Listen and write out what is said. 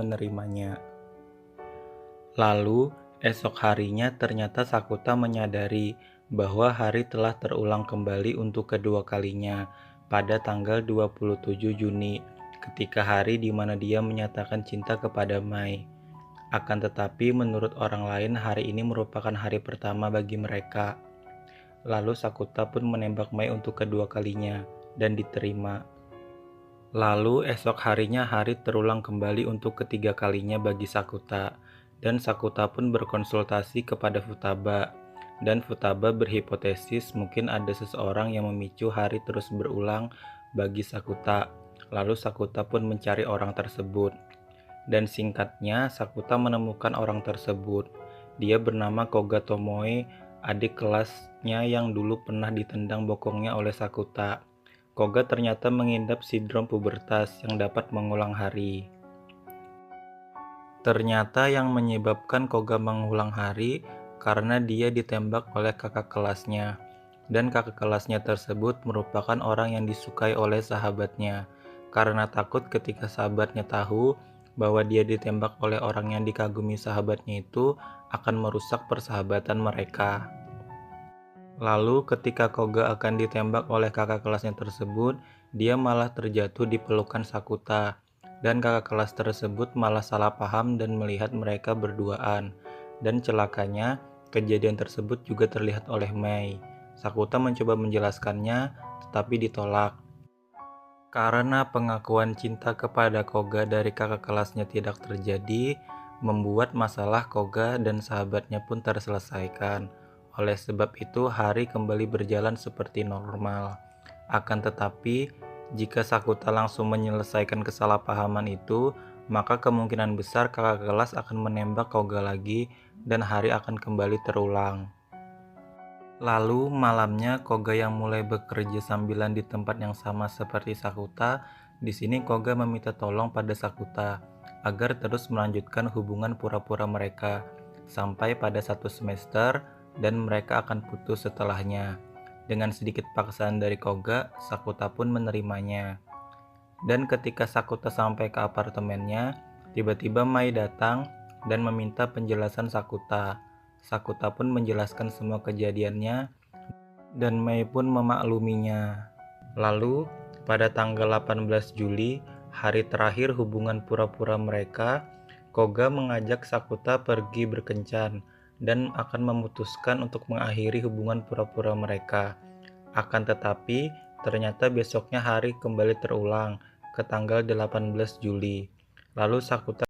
menerimanya. Lalu, esok harinya ternyata Sakuta menyadari bahwa hari telah terulang kembali untuk kedua kalinya pada tanggal 27 Juni, ketika hari di mana dia menyatakan cinta kepada Mai. Akan tetapi menurut orang lain hari ini merupakan hari pertama bagi mereka. Lalu Sakuta pun menembak Mai untuk kedua kalinya dan diterima. Lalu esok harinya hari terulang kembali untuk ketiga kalinya bagi Sakuta, dan Sakuta pun berkonsultasi kepada Futaba, dan Futaba berhipotesis mungkin ada seseorang yang memicu hari terus berulang bagi Sakuta. Lalu Sakuta pun mencari orang tersebut, dan singkatnya Sakuta menemukan orang tersebut. Dia bernama Koga Tomoe, adik kelasnya yang dulu pernah ditendang bokongnya oleh Sakuta. Koga ternyata mengidap sindrom pubertas yang dapat mengulang hari. Ternyata yang menyebabkan Koga mengulang hari karena dia ditembak oleh kakak kelasnya. Dan kakak kelasnya tersebut merupakan orang yang disukai oleh sahabatnya. Karena takut ketika sahabatnya tahu bahwa dia ditembak oleh orang yang dikagumi sahabatnya itu akan merusak persahabatan mereka. Lalu ketika Koga akan ditembak oleh kakak kelasnya tersebut, dia malah terjatuh di pelukan Sakuta. Dan kakak kelas tersebut malah salah paham dan melihat mereka berduaan. Dan celakanya, kejadian tersebut juga terlihat oleh Mei. Sakuta mencoba menjelaskannya, tetapi ditolak. Karena pengakuan cinta kepada Koga dari kakak kelasnya tidak terjadi, membuat masalah Koga dan sahabatnya pun terselesaikan. Oleh sebab itu, hari kembali berjalan seperti normal. Akan tetapi, jika Sakuta langsung menyelesaikan kesalahpahaman itu, maka kemungkinan besar kakak kelas akan menembak Koga lagi dan hari akan kembali terulang. Lalu malamnya Koga yang mulai bekerja sambilan di tempat yang sama seperti Sakuta, di sini Koga meminta tolong pada Sakuta agar terus melanjutkan hubungan pura-pura mereka sampai pada satu semester dan mereka akan putus setelahnya. Dengan sedikit paksaan dari Koga, Sakuta pun menerimanya. Dan ketika Sakuta sampai ke apartemennya, tiba-tiba Mai datang dan meminta penjelasan Sakuta. Sakuta pun menjelaskan semua kejadiannya dan Mai pun memakluminya. Lalu, pada tanggal 18 Juli, hari terakhir hubungan pura-pura mereka, Koga mengajak Sakuta pergi berkencan dan akan memutuskan untuk mengakhiri hubungan pura-pura mereka. Akan tetapi, ternyata besoknya hari kembali terulang ke tanggal 18 Juli. Lalu Sakuta